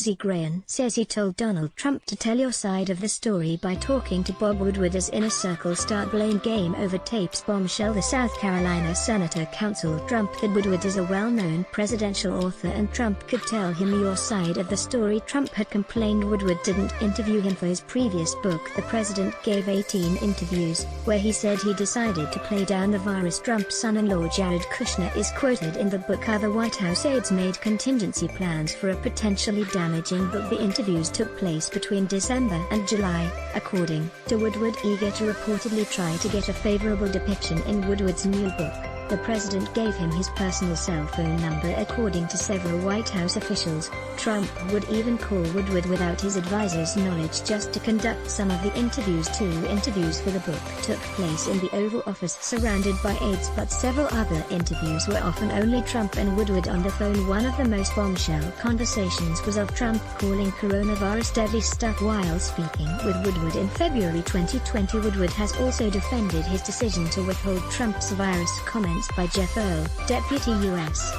Lindsey Graham says he told Donald Trump to tell your side of the story by talking to Bob Woodward as Inner Circle start blame game over tapes bombshell. The South Carolina senator counseled Trump that Woodward is a well-known presidential author and Trump could tell him your side of the story. Trump had complained Woodward didn't interview him for his previous book. The president gave 18 interviews, where he said he decided to play down the virus. Trump's son-in-law Jared Kushner is quoted in the book. Other White House aides made contingency plans for a potentially damaging book. The interviews took place between December and July, according to Woodward, eager to reportedly try to get a favorable depiction in Woodward's new book. The president gave him his personal cell phone number. According to several White House officials, Trump would even call Woodward without his advisor's knowledge just to conduct some of the interviews. 2 interviews for the book took place in the Oval Office surrounded by aides, but several other interviews were often only Trump and Woodward on the phone. One of the most bombshell conversations was of Trump calling coronavirus deadly stuff while speaking with Woodward in February 2020. Woodward has also defended his decision to withhold Trump's virus comments by Jeff Earl, deputy U.S.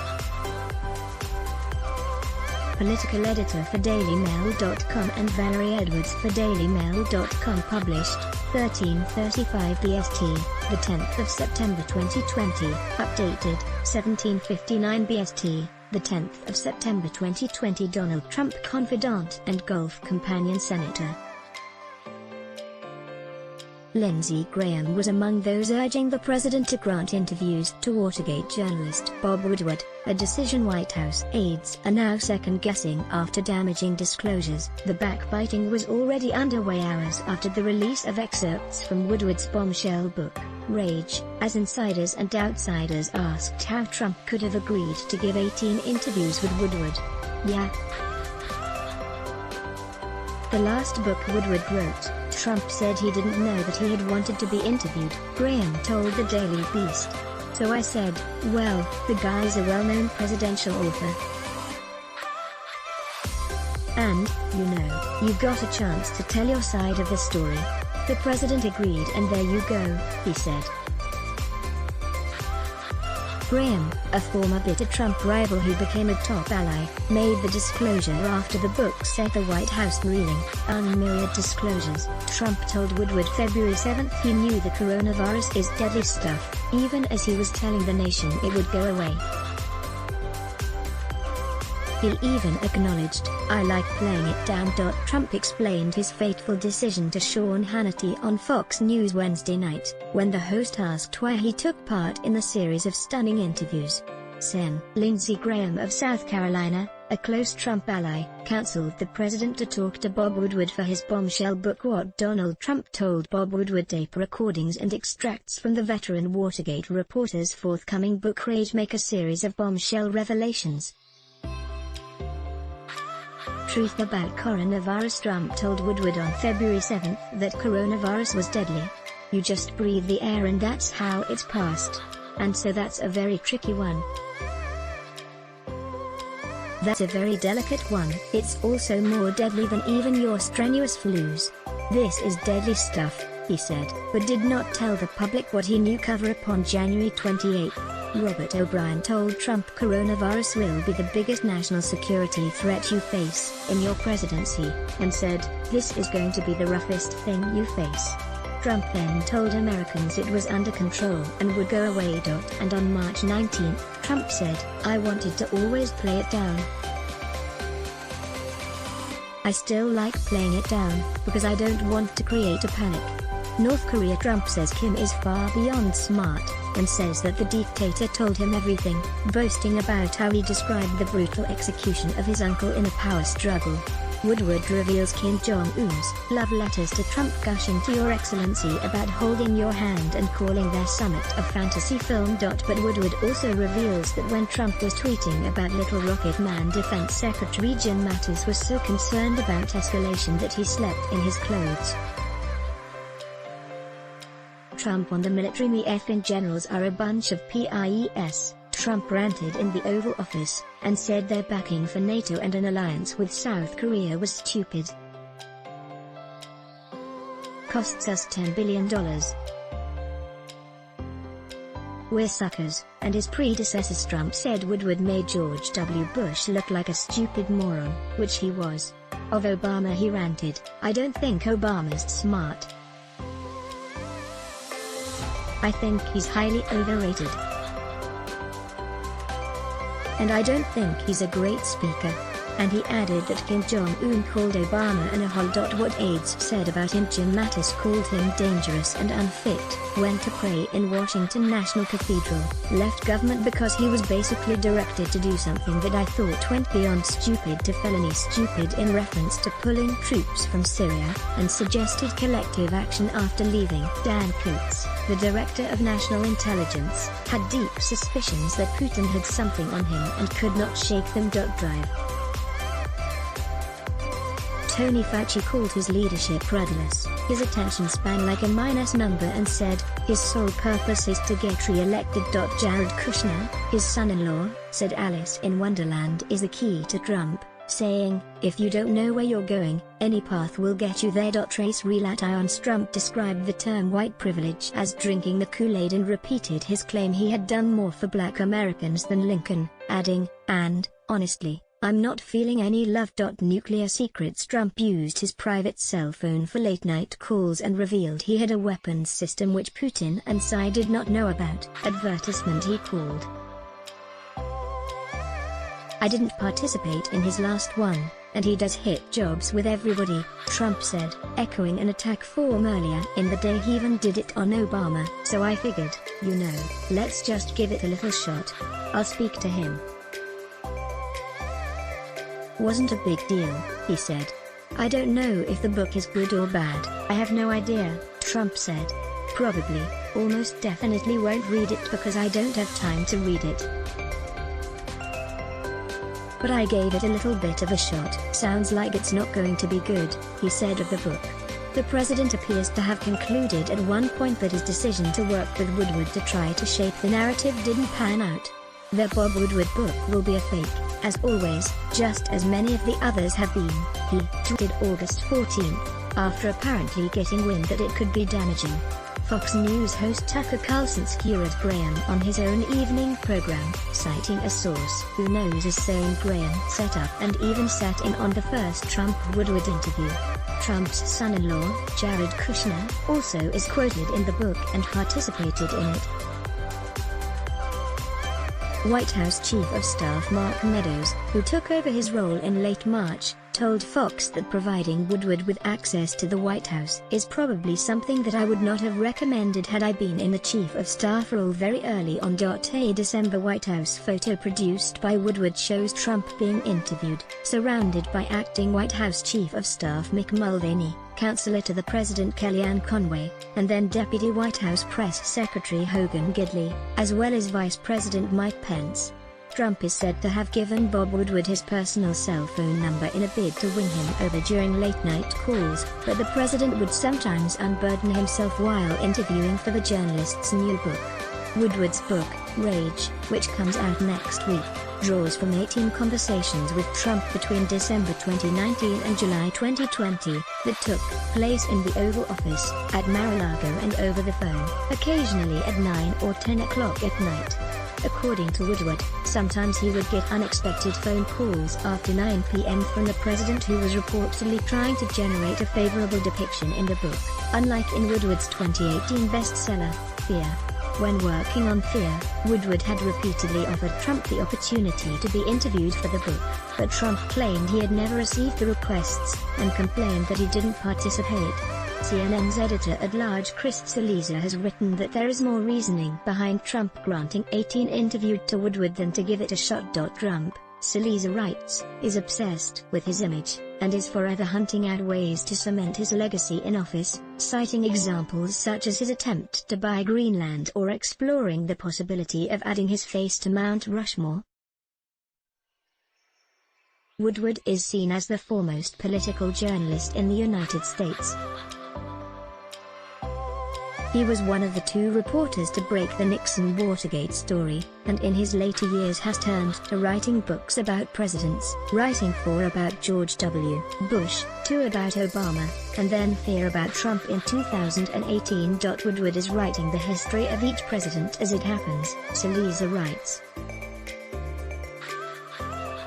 political editor for DailyMail.com, and Valerie Edwards for DailyMail.com. Published 13:35 BST, the 10th of September 2020. Updated 17:59 BST, the 10th of September 2020. Donald Trump confidant and golf companion senator Lindsey Graham was among those urging the president to grant interviews to Watergate journalist Bob Woodward, a decision White House aides are now second-guessing after damaging disclosures. The backbiting was already underway hours after the release of excerpts from Woodward's bombshell book, Rage, as insiders and outsiders asked how Trump could have agreed to give 18 interviews with Woodward. Yeah. The last book Woodward wrote, Trump said he didn't know that he had wanted to be interviewed, Graham told the Daily Beast. So I said, well, the guy's a well-known presidential author. And, you got a chance to tell your side of the story. The president agreed, and there you go, he said. Graham, a former bitter Trump rival who became a top ally, made the disclosure after the book set the White House reeling. Unmirrored disclosures. Trump told Woodward February 7 he knew the coronavirus is deadly stuff, even as he was telling the nation it would go away. He even acknowledged, I like playing it down. Trump explained his fateful decision to Sean Hannity on Fox News Wednesday night, when the host asked why he took part in the series of stunning interviews. Sen. Lindsey Graham of South Carolina, a close Trump ally, counseled the president to talk to Bob Woodward for his bombshell book. What Donald Trump told Bob Woodward. Tape recordings and extracts from the veteran Watergate reporter's forthcoming book Rage make a series of bombshell revelations. Truth about coronavirus. Trump told Woodward on February 7 that coronavirus was deadly. You just breathe the air and that's how it's passed. And so that's a very tricky one. That's a very delicate one. It's also more deadly than even your strenuous flus. This is deadly stuff, he said, but did not tell the public what he knew. Cover up on January 28. Robert O'Brien told Trump coronavirus will be the biggest national security threat you face in your presidency, and said, this is going to be the roughest thing you face. Trump then told Americans it was under control and would go away. And on March 19, Trump said, I wanted to always play it down. I still like playing it down, because I don't want to create a panic. North Korea. Trump says Kim is far beyond smart, and says that the dictator told him everything, boasting about how he described the brutal execution of his uncle in a power struggle. Woodward reveals Kim Jong-un's love letters to Trump, gushing to Your Excellency about holding your hand and calling their summit a fantasy film. But Woodward also reveals that when Trump was tweeting about Little Rocket Man, Defense Secretary Jim Mattis was so concerned about escalation that he slept in his clothes. Trump on the military. Me effing generals are a bunch of PIES, Trump ranted in the Oval Office, and said their backing for NATO and an alliance with South Korea was stupid. Costs us $10 billion. "We're suckers," and his predecessors. Trump said Woodward made George W. Bush look like a stupid moron, which he was. Of Obama he ranted, "I don't think Obama's smart. I think he's highly overrated. And I don't think he's a great speaker." And he added that Kim Jong-un called Obama an a-hole. What aides said about him: Jim Mattis called him dangerous and unfit, went to pray in Washington National Cathedral, left government because he was basically directed to do something that I thought went beyond stupid to felony stupid in reference to pulling troops from Syria, and suggested collective action after leaving. Dan Coats, the director of national intelligence, had deep suspicions that Putin had something on him and could not shake them. Drive. Tony Fauci called his leadership rudderless, his attention span like a minus number, and said, his sole purpose is to get re-elected. Jared Kushner, his son-in-law, said Alice in Wonderland is the key to Trump, saying, "If you don't know where you're going, any path will get you there." Trace Relations. Trump described the term white privilege as drinking the Kool-Aid and repeated his claim he had done more for black Americans than Lincoln, adding, "And, honestly, I'm not feeling any love." Nuclear secrets. Trump used his private cell phone for late-night calls and revealed he had a weapons system which Putin and Xi did not know about. Advertisement he called. "I didn't participate in his last one, and he does hit jobs with everybody," Trump said, echoing an attack form earlier in the day. He even did it on Obama, "So I figured, let's just give it a little shot. I'll speak to him. Wasn't a big deal," he said. "I don't know if the book is good or bad. I have no idea," Trump said. "Probably, almost definitely won't read it because I don't have time to read it. But I gave it a little bit of a shot. Sounds like it's not going to be good," he said of the book. The president appears to have concluded at one point that his decision to work with Woodward to try to shape the narrative didn't pan out. The Bob Woodward book will be a fake, as always, just as many of the others have been, he tweeted August 14, after apparently getting wind that it could be damaging. Fox News host Tucker Carlson skewered Graham on his own evening program, citing a source who knows as saying Graham set up and even sat in on the first Trump-Woodward interview. Trump's son-in-law, Jared Kushner, also is quoted in the book and participated in it. White House Chief of Staff Mark Meadows, who took over his role in late March, told Fox that providing Woodward with access to the White House is probably something that I would not have recommended had I been in the Chief of Staff role very early on. A December White House photo produced by Woodward shows Trump being interviewed, surrounded by acting White House Chief of Staff Mick Mulvaney, Counselor to the President Kellyanne Conway, and then Deputy White House Press Secretary Hogan Gidley, as well as Vice President Mike Pence. Trump is said to have given Bob Woodward his personal cell phone number in a bid to win him over during late-night calls, but the president would sometimes unburden himself while interviewing for the journalist's new book. Woodward's book, Rage, which comes out next week, draws from 18 conversations with Trump between December 2019 and July 2020, that took place in the Oval Office, at Mar-a-Lago and over the phone, occasionally at 9 or 10 o'clock at night. According to Woodward, sometimes he would get unexpected phone calls after 9 p.m. from the president who was reportedly trying to generate a favorable depiction in the book, unlike in Woodward's 2018 bestseller, Fear. When working on Fear, Woodward had repeatedly offered Trump the opportunity to be interviewed for the book, but Trump claimed he had never received the requests, and complained that he didn't participate. CNN's editor-at-large Chris Cillizza has written that there is more reasoning behind Trump granting 18 interviewed to Woodward than to give it a shot. Trump, Cillizza writes, is obsessed with his image, and is forever hunting out ways to cement his legacy in office, citing examples such as his attempt to buy Greenland or exploring the possibility of adding his face to Mount Rushmore. Woodward is seen as the foremost political journalist in the United States. He was one of the 2 reporters to break the Nixon-Watergate story, and in his later years has turned to writing books about presidents, writing 4 about George W. Bush, 2 about Obama, and then 3 about Trump in 2018. Woodward is writing the history of each president as it happens, Salisa writes.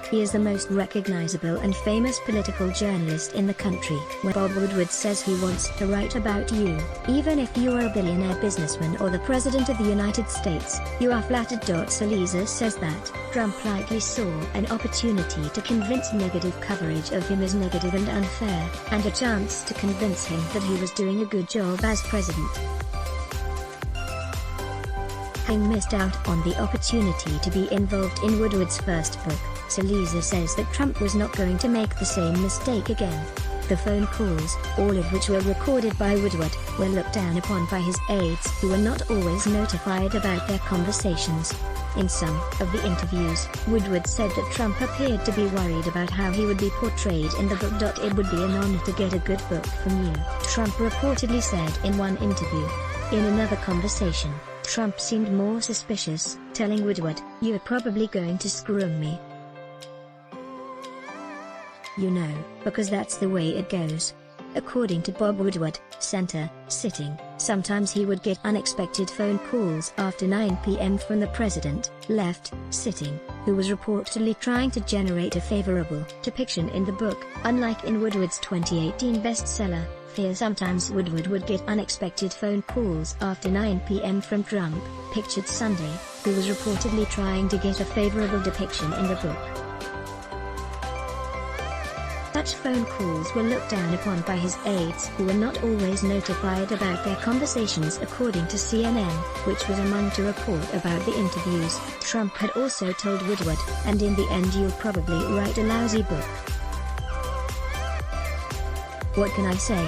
He is the most recognizable and famous political journalist in the country. When Bob Woodward says he wants to write about you, even if you are a billionaire businessman or the President of the United States, you are flattered. Salisa says that Trump likely saw an opportunity to convince negative coverage of him as negative and unfair, and a chance to convince him that he was doing a good job as president. Having missed out on the opportunity to be involved in Woodward's first book, Salisa says that Trump was not going to make the same mistake again. The phone calls, all of which were recorded by Woodward, were looked down upon by his aides who were not always notified about their conversations. In some of the interviews, Woodward said that Trump appeared to be worried about how he would be portrayed in the book. It would be an honor to get a good book from you, Trump reportedly said in one interview. In another conversation, Trump seemed more suspicious, telling Woodward, "You're probably going to screw me. You know, because that's the way it goes." According to Bob Woodward, sitting, sometimes he would get unexpected phone calls after 9 p.m. from the president, sitting, who was reportedly trying to generate a favorable depiction in the book. Unlike in Woodward's 2018 bestseller, Fear, sometimes Woodward would get unexpected phone calls after 9 p.m. from Trump, pictured Sunday, who was reportedly trying to get a favorable depiction in the book. Such phone calls were looked down upon by his aides who were not always notified about their conversations. According to CNN, which was among to report about the interviews, Trump had also told Woodward, "And in the end you'll probably write a lousy book. What can I say?"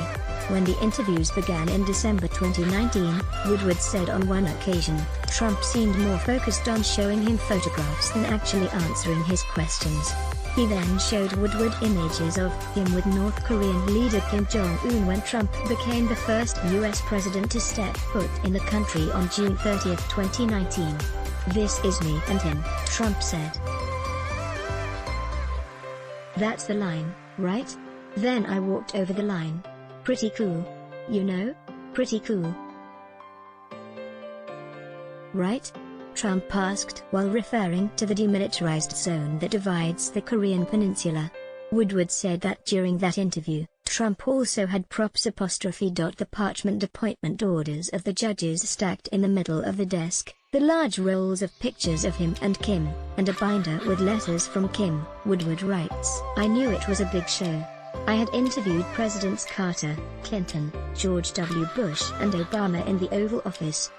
When the interviews began in December 2019, Woodward said on one occasion, Trump seemed more focused on showing him photographs than actually answering his questions. He then showed Woodward images of him with North Korean leader Kim Jong-un when Trump became the first U.S. president to step foot in the country on June 30, 2019. "This is me and him," Trump said. "That's the line, right? Then I walked over the line. Pretty cool. You know? Pretty cool. Right?" Trump asked while referring to the demilitarized zone that divides the Korean peninsula. Woodward said that during that interview, Trump also had props the parchment appointment orders of the judges stacked in the middle of the desk, the large rolls of pictures of him and Kim, and a binder with letters from Kim. Woodward writes, "I knew it was a big show. I had interviewed Presidents Carter, Clinton, George W. Bush and Obama in the Oval Office.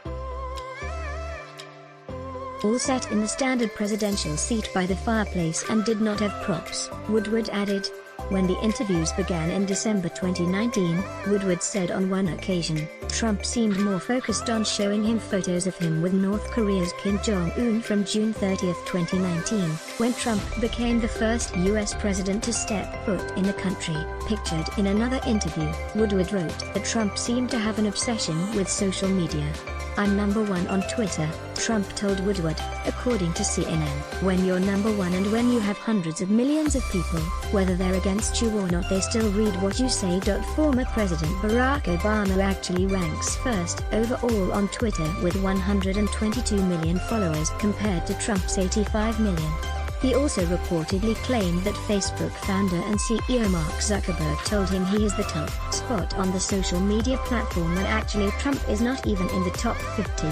All sat in the standard presidential seat by the fireplace and did not have props," Woodward added. When the interviews began in December 2019, Woodward said on one occasion, Trump seemed more focused on showing him photos of him with North Korea's Kim Jong-un from June 30, 2019, when Trump became the first U.S. president to step foot in the country. Pictured in another interview, Woodward wrote that Trump seemed to have an obsession with social media. "I'm number one on Twitter," Trump told Woodward, according to CNN. "When you're number one and when you have hundreds of millions of people, whether they're against you or not, they still read what you say." Former President Barack Obama actually ranks first overall on Twitter with 122 million followers compared to Trump's 85 million. He also reportedly claimed that Facebook founder and CEO Mark Zuckerberg told him he is the top spot on the social media platform when actually Trump is not even in the top 50.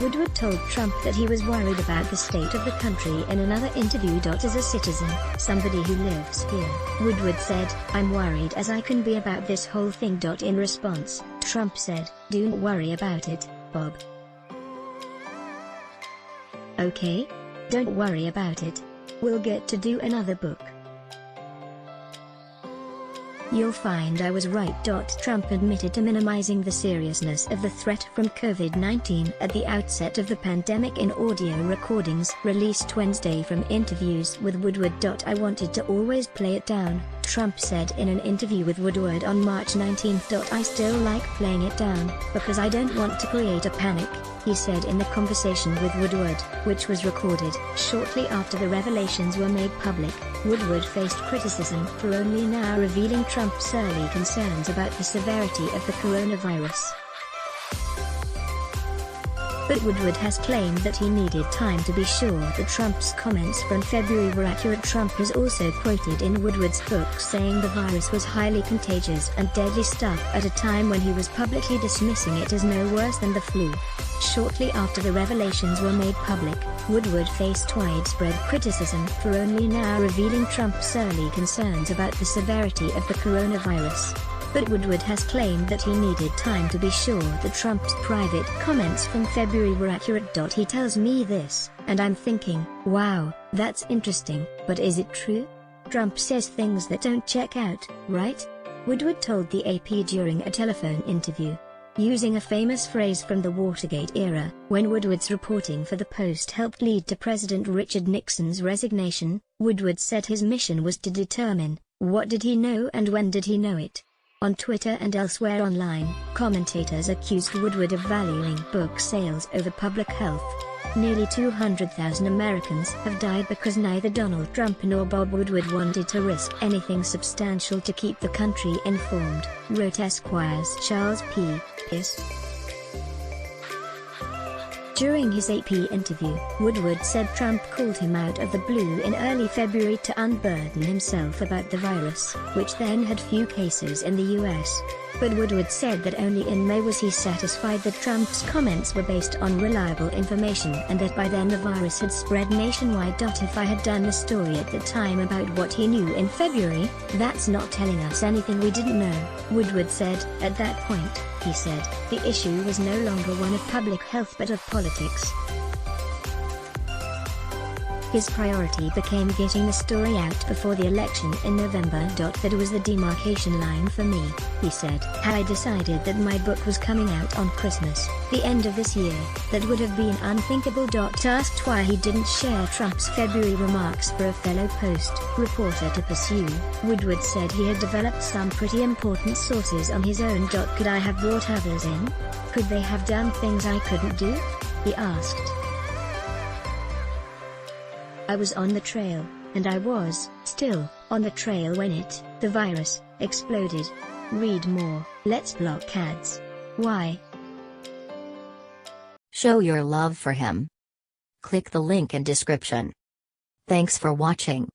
Woodward told Trump that he was worried about the state of the country in another interview. As a citizen, somebody who lives here, Woodward said, "I'm worried as I can be about this whole thing." In response, Trump said, "Don't worry about it, Bob. Okay? Don't worry about it. We'll get to do another book. You'll find I was right." Trump admitted to minimizing the seriousness of the threat from COVID-19 at the outset of the pandemic in audio recordings released Wednesday from interviews with Woodward. "I wanted to always play it down," Trump said in an interview with Woodward on March 19. "I still like playing it down, because I don't want to create a panic," he said in the conversation with Woodward, which was recorded shortly after the revelations were made public. Woodward faced criticism for only now revealing Trump's early concerns about the severity of the coronavirus. But Woodward has claimed that he needed time to be sure that Trump's comments from February were accurate. Trump is also quoted in Woodward's book saying the virus was highly contagious and deadly stuff at a time when he was publicly dismissing it as no worse than the flu. Shortly after the revelations were made public, Woodward faced widespread criticism for only now revealing Trump's early concerns about the severity of the coronavirus. But Woodward has claimed that he needed time to be sure that Trump's private comments from February were accurate. "He tells me this, and I'm thinking, wow, that's interesting, but is it true? Trump says things that don't check out, right?" Woodward told the AP during a telephone interview. Using a famous phrase from the Watergate era, when Woodward's reporting for the Post helped lead to President Richard Nixon's resignation, Woodward said his mission was to determine, what did he know and when did he know it. On Twitter and elsewhere online, commentators accused Woodward of valuing book sales over public health. Nearly 200,000 Americans have died because neither Donald Trump nor Bob Woodward wanted to risk anything substantial to keep the country informed, wrote Esquire's Charles P. Pierce. During his AP interview, Woodward said Trump called him out of the blue in early February to unburden himself about the virus, which then had few cases in the US. But Woodward said that only in May was he satisfied that Trump's comments were based on reliable information and that by then the virus had spread nationwide. "If I had done the story at the time about what he knew in February, that's not telling us anything we didn't know," Woodward said. "At that point," he said, "the issue was no longer one of public health but of politics. His priority became getting the story out before the election in November. That was the demarcation line for me," he said. "Had I decided that my book was coming out on Christmas, the end of this year, that would have been unthinkable." Asked why he didn't share Trump's February remarks for a fellow Post reporter to pursue, Woodward said he had developed some pretty important sources on his own. "Could I have brought others in? Could they have done things I couldn't do?" he asked. "I was on the trail, and I was still on the trail when the virus, exploded. Read more. Let's block ads. Why?" Show your love for him. Click the link in description. Thanks for watching.